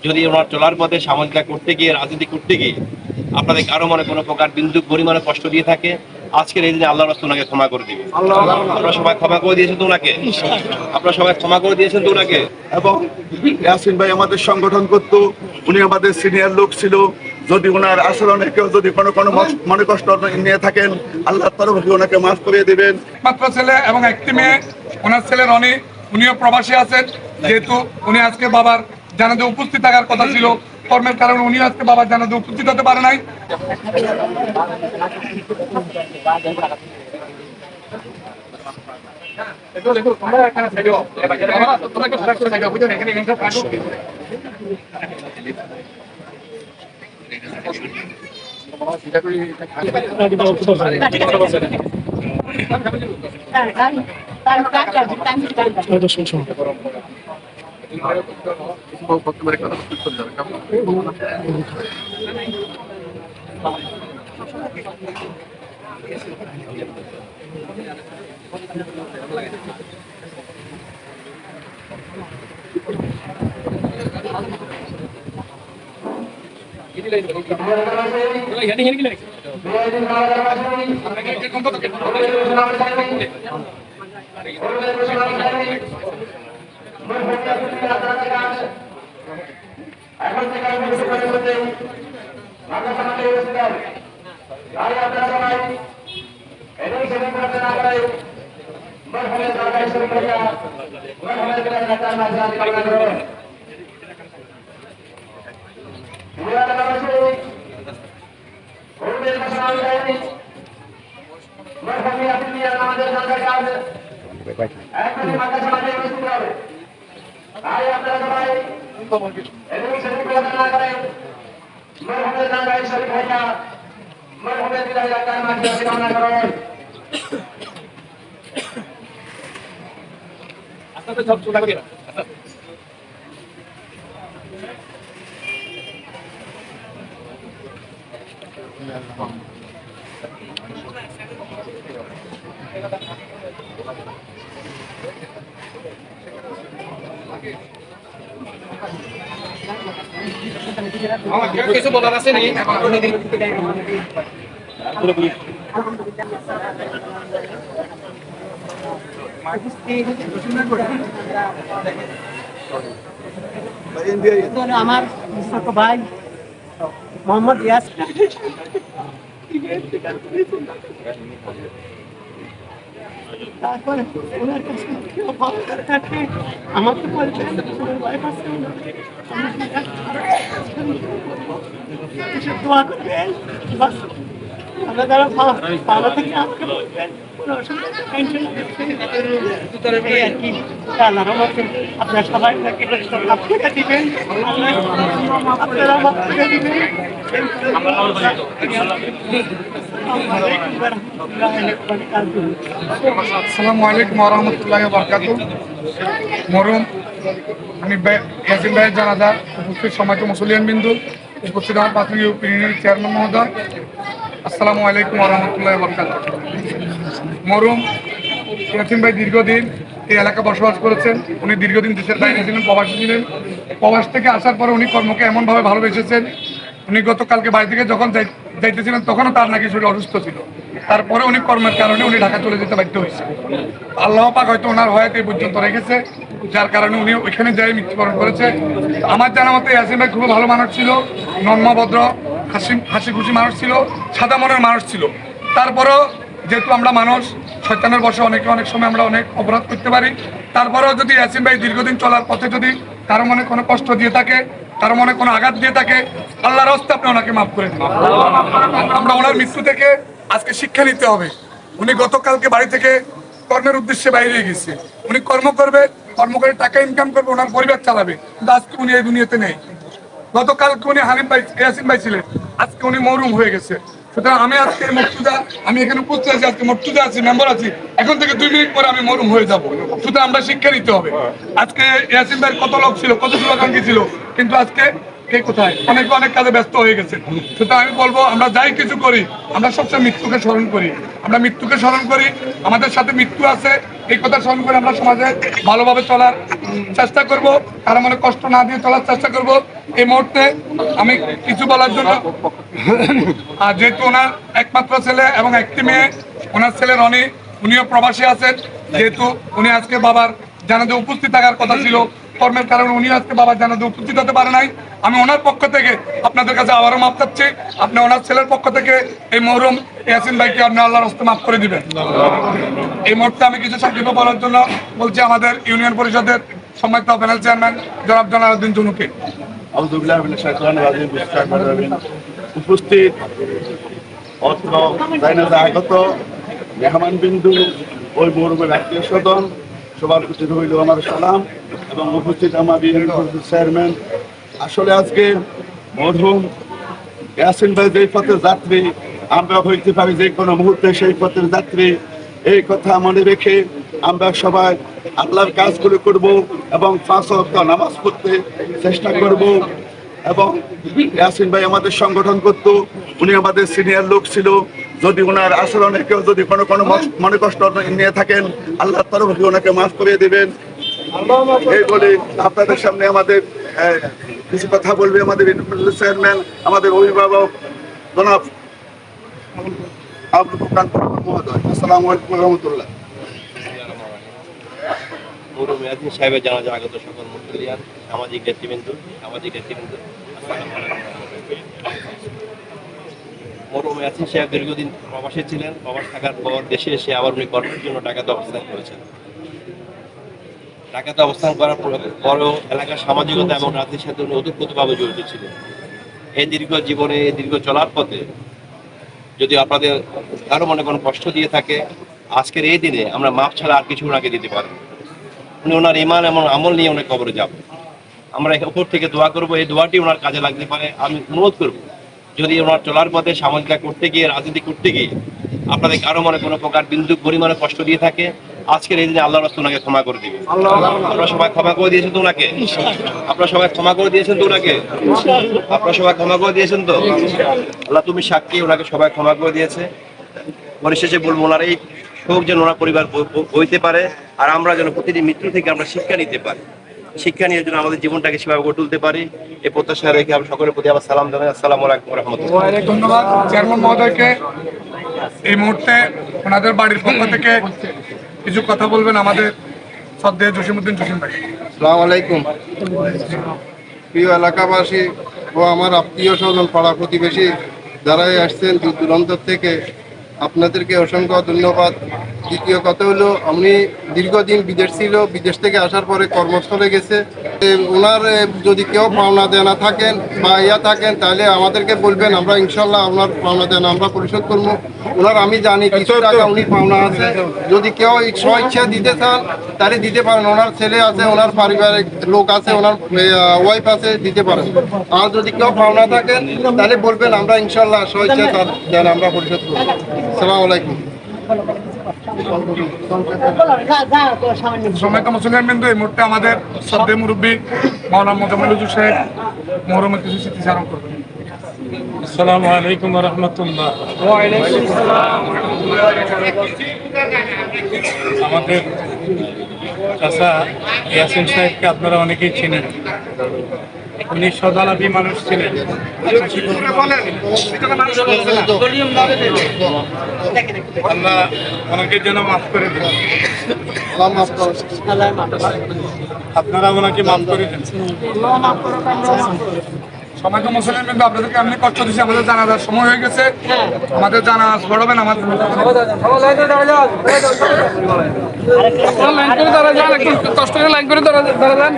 যদি ওনার চলার পথে সামাজিকতা করতে গিয়ে, রাজনীতি করতে গিয়ে আপনাদের কারো মনে কোনো প্রকার বিন্দু পরিমাণে কষ্ট দিয়ে থাকে, আজকের এই দিনে আল্লাহর রাস্তায় ওনাকে ক্ষমা করে দিবে। আপনারা সবাই ক্ষমা করে দিয়েছেন তো ওনাকে? আপনারা সবাই ক্ষমা করে দিয়েছেন তো ওনাকে? এবং ইয়াসিন ভাই আমাদের সংগঠন করত, উনি আমাদের সিনিয়র লোক ছিল। যদি ওনার আচরণে কেউ যদি কোনো মনে কষ্ট নিয়ে থাকেন, আল্লাহর তরফ থেকে ওনাকে মাফ করে দিবেন। মাত্র ছেলে এবং একটি মেয়ে, ওনার ছেলে রনি, উনিও প্রবাসী আছেন। যেহেতু উনি আজকে বাবার জানাজা উপস্থিত থাকার কথা ছিল, কর্মের কারণে উনি আজকে বাবার জানাজা উপস্থিত হতে পারে নাই। কিছু বলার আছে নি? আমার ছোট ভাই মোহাম্মদ ইয়াস, তারপরে ওনার কাছে কেউ ভালো থাকে আমাকে বলবেন দোয়া করবেন, আমরা যারা ভালো থেকে আমাকে বলবেন। আপনারা সবাই দিবেন, আপনারা দিবেন। আসসালামু আলাইকুম ওয়া রাহমাতুল্লাহি ওয়া বারাকাতুহু। মরহুম হানিফ ভাই, ইয়াসিন ভাইয়ের জানাজা উপস্থিত সম্মানিত মুসলিয়ান বিন্দু, উপস্থিত আমার প্রাথমিক ইউনিয়নের চেয়ারম্যান মহোদয়, আসসালামু আলাইকুম ওয়া রাহমাতুল্লাহি ওয়া বারাকাতুহু। মরহুম ইয়াসিন ভাই দীর্ঘদিন এই এলাকা বসবাস করেছেন। উনি দীর্ঘদিন দেশের বাইরে ছিলেন, প্রবাসী ছিলেন। প্রবাস থেকে আসার পরে উনি কর্মকে এমনভাবে ভালোবেসেছেন, উনি গতকালকে বাড়ি থেকে যখন যাইতেছিলেন তখনও তার নাকি শরীর অসুস্থ ছিল। তারপরে উনি কর্মের কারণে উনি ঢাকা চলে যেতে বাধ্য হয়েছে। আল্লাহ পাক হয়তো ওনার হয়াত এই পর্যন্ত রেখেছে, যার কারণে উনি ওইখানে যাই মৃত্যুবরণ করেছে। আমার জানা মতে ইয়াসিন ভাই খুবই ভালো মানুষ ছিল, নম্রভদ্র, হাসি খুশি মানুষ ছিল, সাদা মনের মানুষ ছিল। তারপরেও যেহেতু আমরা মানুষ, শয়তানের বশে অনেক সময় আমরা অনেক অপরাধ করতে পারি। তারপরেও যদি ইয়াসিন ভাই দীর্ঘদিন চলার পথে যদি কারো মনে কোনো কষ্ট দিয়ে থাকে, কারো মনে কোনো আঘাত দিয়ে থাকে, আল্লাহর রাস্তায় আপনি ওনাকে মাফ করে দিন। আমরা ওনার মৃত্যু থেকে আজকে শিক্ষা নিতে হবে। উনি গতকালকে বাড়ি থেকে কর্মের উদ্দেশ্যে বাইরে গেছে, উনি কর্ম করবে, কর্ম করে টাকা ইনকাম করবে, ওনার পরিবার চালাবে, কিন্তু আজকে উনি এই দুনিয়াতে নেই। গতকালকে উনি হানিফ ভাই, ইয়াসিন ভাই ছিলেন, আজকে উনি মরহুম হয়ে গেছে। সুতরাং আমি আজকে মর্তুজা, আমি এখানে উপস্থিত আছি, আজকে মর্তুজা আছি, মেম্বার আছি, এখন থেকে 2 মিনিট পরে আমি মরহুম হয়ে যাব। সুতরাং আমরা শিক্ষা নিতে হবে। আজকে ইয়াসিন ভাইয়ের কত লোক ছিল, কত শুভাকাঙ্ক্ষী ছিল, কিন্তু আজকে কে কোথায়, অনেক অনেক কাজে ব্যস্ত হয়ে গেছে। সুতরাং আমি বলবো, আমরা যাই কিছু করি, আমরা সবসময় মৃত্যুকে স্মরণ করি। আমরা মৃত্যুকে স্মরণ করি, আমাদের সাথে মৃত্যু আছে, এই কথা স্মরণ করে আমরা সমাজে ভালোভাবে চলার চেষ্টা করব, কারো মনে কষ্ট না দিয়ে চলার চেষ্টা করব। এই মুহূর্তে আমি কিছু বলার জন্য, আর যেহেতু ওনার একমাত্র ছেলে এবং একটি মেয়ে, ওনার ছেলে রনি, উনিও প্রবাসী আছেন। যেহেতু উনি আজকে বাবার জানাজা উপস্থিত থাকার কথা ছিল, কর্মের কারণে উনি আজকে বাবার জানাজা উপস্থিত হতে পারে নাই। আমি ওনার পক্ষ থেকে আপনাদের কাছে আবারও মাফ চাচ্ছি। আপনি ওনার ছেলের পক্ষ থেকে এই মরহুম ইয়াসিন ভাইকে আপনি আল্লাহর হস্তে মাফ করে দিবেন। এই মুহূর্তে আমি কিছু সংক্ষেপে বলার জন্য বলছি আমাদের ইউনিয়ন পরিষদের সম্মানিত প্যানেল চেয়ারম্যান জনাব জালালউদ্দিন জুনুকে। আউযুবিল্লাহি মিনাশ শাইতানির রাজিম, বিসমিল্লাহির রহমানির রহিম। উপস্থিত অত্র জানাজা আগত মেহমান বিন্দু, ওই মরহুমের আত্মীয় স্বজন, সবার প্রতি রইল আমার সালাম এবং উপস্থিত আমার চেয়ারম্যান। আসলে আজকে মরহুম ইয়াসিন ভাই যেই পথের যাত্রী, আমরা হইতে পারি যে কোনো মুহূর্তে সেই পথের যাত্রী, এই কথা মনে রেখে আমরা সবাই আল্লাহর কাজগুলো করব এবং 5 ওয়াক্ত নামাজ পড়তে চেষ্টা করব। এবং ইয়াসিন ভাই আমাদের সংগঠন করতো, উনি আমাদের সিনিয়র লোক ছিল। যদি ওনার আচরণে কেউ যদি কোনো মনে কষ্ট নিয়ে থাকেন, আল্লাহর তরফ থেকে ওনাকে মাফ করে দেবেন। এই বলে আপনাদের সামনে আমাদের কিছু কথা বলবে আমাদের চেয়ারম্যান, আমাদের অভিভাবক জনাব আব্দুল ফুরকান মহোদয়। আসসালামু আলাইকুম ওয়া রাহমাতুল্লাহ। মরহুম ইয়াসিন সাহেবের জানাজা আগত সকল মুসলিয়ান, সামাজিক নেতৃবৃন্দ, আসসালামু আলাইকুম। মরহুম ইয়াসিন সাহেব দীর্ঘদিন প্রবাসে ছিলেন। প্রবাস থাকার পর দেশে এসে আবার উনি কর্মের জন্য ঢাকাতে অবস্থান করেছেন। ঢাকাতে অবস্থান করার পরও এলাকার সামাজিকতা এবং রাজনীতির সাথে উনি ওতপ্রোতভাবে জড়িত ছিলেন। এই দীর্ঘ জীবনে, এই দীর্ঘ চলার পথে যদি আপনাদের কারো মনে কোনো কষ্ট দিয়ে থাকে, আজকের এই দিনে আমরা মাপ ছাড়া আর কিছু ওনাকে দিতে পারব। উনি ওনার ইমান এবং আমল নিয়ে অনেক কবরে যাব। আমরা উপর থেকে দোয়া করব, এই দোয়াটি ওনার কাজে লাগতে পারে। আমি অনুরোধ করব, যদি ওনার চলার পথে সামাজিকতা করতে গিয়ে, রাজনীতি করতে গিয়ে আপনাদের কারো মনে কোনো প্রকার বিন্দু পরিমাণে কষ্ট দিয়ে থাকে, আজকের এই দিনে আল্লাহর রাসূল ওনাকে ক্ষমা করে দিবে। আপনারা সবাই ক্ষমা করে দিয়েছেন তো ওনাকে? আপনারা সবাই ক্ষমা করে দিয়েছেন তো ওনাকে? আপনারা সবাই ক্ষমা করে দিয়েছেন তো? আল্লাহ তুমি সাক্ষী, ওনাকে সবাই ক্ষমা করে দিয়েছে। পরিশেষে বলবো, ওনার এই শোক যেন ওনার পরিবার বইতে পারে, আর আমরা যেন প্রতিটি মৃত্যু থেকে আমরা শিক্ষা নিতে পারি। শিক্ষা নিয়ে যেন আমাদের জীবনটাকে সেভাবে গড়ে তুলতে পারি, এই প্রত্যাশা রেখে আমি সকলের প্রতি আবার সালাম জানাই। আসসালামু আলাইকুম ওয়া রাহমাতুল্লাহ। ধন্যবাদ চেয়ারম্যান মহোদয়কে। এই মুহূর্তে ওনাদের বাড়ির পক্ষ থেকে কিছু কথা বলবেন আমাদের শ্রদ্ধেয় জসিমউদ্দিন জসিম ভাই। আসসালামু আলাইকুম। প্রিয় এলাকাবাসী ও আমার আত্মীয় স্বজন, পাড়া প্রতিবেশী যারাই আসছেন দূর দূরান্ত থেকে, আপনাদেরকে অসংখ্য ধন্যবাদ। দ্বিতীয় কথা হলো, আমি দীর্ঘদিন বিদেশ ছিল, বিদেশ থেকে আসার পরে কর্মস্থলে গেছে। ওনার যদি কেউ পাওনা দেনা থাকেন বা থাকেন, তাহলে আমাদেরকে বলবেন, আমরা ইনশাল্লাহ আপনার পাওনা দেনা আমরা পরিশোধ করবো। ওনার আমি জানি কিছু টাকা উনি পাওনা আছে, যদি কেউ স্বেচ্ছা দিতে চান তাহলে দিতে পারেন। ওনার ছেলে আছে, ওনার পারিবারিক লোক আছে, ওনার ওয়াইফ আছে, দিতে পারেন। আর যদি কেউ পাওনা থাকেন তাহলে বলবেন, আমরা ইনশাল্লাহ স্বেচ্ছা তার দেনা আমরা পরিশোধ করবো। আসসালামু আলাইকুম। সম্মানিত মুসলিম বিন্দু, এই মুহূর্তে আমাদের শ্রদ্ধেয় মুরব্বী মাওলানা মোজাম্মেল হুজুর সাহেব মরহুমের কিছু স্মৃতি চারণ করবেন। আসসালামু আলাইকুম ওয়া রাহমাতুল্লাহ। আমাদের চাচা ইয়াসিন সাহেবকে আপনারা অনেকেই চিনেন। উনি সদালাপী মানুষ ছিলেন। আল্লাহ ওনাকে যেন মাফ করে দেন। আপনারা ওনাকে মাফ করে দেন। সম্মানিত মুসলিম বিন্দু, আপনাদেরকে এমনি কষ্ট দিচ্ছি, আমাদের জানাজার সময় হয়ে গেছে। আমাদের জানাজ পড়বেন আমাদের কষ্ট করে লাইন করে দাঁড়ান।